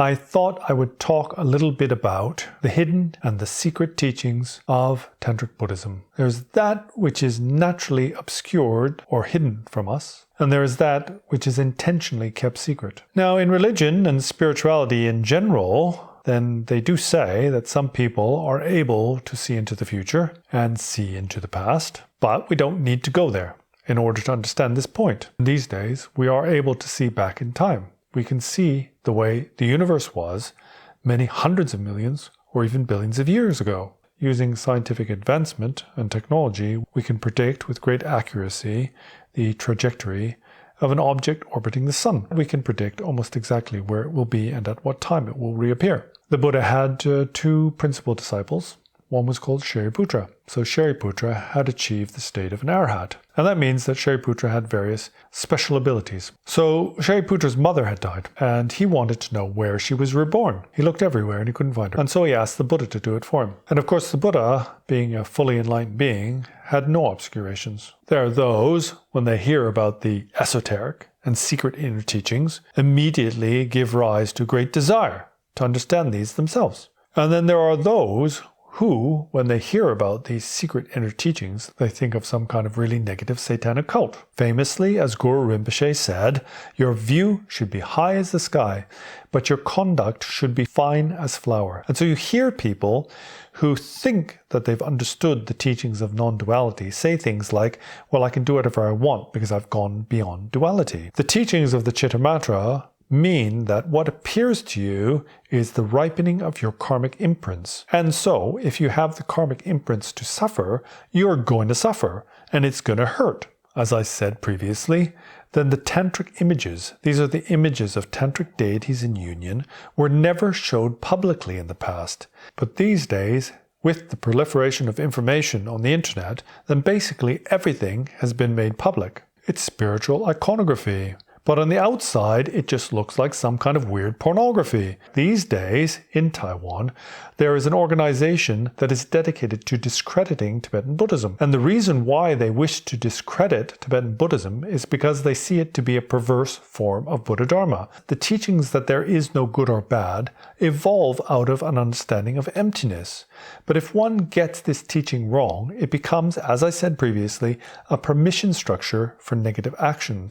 I thought I would talk a little bit about the hidden and the secret teachings of Tantric Buddhism. There's that which is naturally obscured or hidden from us, and there is that which is intentionally kept secret. Now, in religion and spirituality in general, then they do say that some people are able to see into the future and see into the past, but we don't need to go there in order to understand this point. These days, we are able to see back in time. We can see the way the universe was many hundreds of millions or even billions of years ago. Using scientific advancement and technology, we can predict with great accuracy the trajectory of an object orbiting the sun. We can predict almost exactly where it will be and at what time it will reappear. The Buddha had two principal disciples. One was called Shariputra. So Shariputra had achieved the state of an arahat. And that means that Shariputra had various special abilities. So Shariputra's mother had died, and he wanted to know where she was reborn. He looked everywhere and he couldn't find her. And so he asked the Buddha to do it for him. And of course the Buddha, being a fully enlightened being, had no obscurations. There are those, when they hear about the esoteric and secret inner teachings, immediately give rise to great desire to understand these themselves. And then there are those who, when they hear about these secret inner teachings, they think of some kind of really negative satanic cult. Famously, as Guru Rinpoche said, your view should be high as the sky, but your conduct should be fine as flour. And so you hear people who think that they've understood the teachings of non-duality say things like, well, I can do whatever I want because I've gone beyond duality. The teachings of the Chittamatra mean that what appears to you is the ripening of your karmic imprints. And so, if you have the karmic imprints to suffer, you're going to suffer, and it's going to hurt. As I said previously, then the tantric images, these are the images of tantric deities in union, were never showed publicly in the past. But these days, with the proliferation of information on the internet, then basically everything has been made public. It's spiritual iconography. But on the outside, it just looks like some kind of weird pornography. These days, in Taiwan, there is an organization that is dedicated to discrediting Tibetan Buddhism. And the reason why they wish to discredit Tibetan Buddhism is because they see it to be a perverse form of Buddha Dharma. The teachings that there is no good or bad evolve out of an understanding of emptiness. But if one gets this teaching wrong, it becomes, as I said previously, a permission structure for negative actions.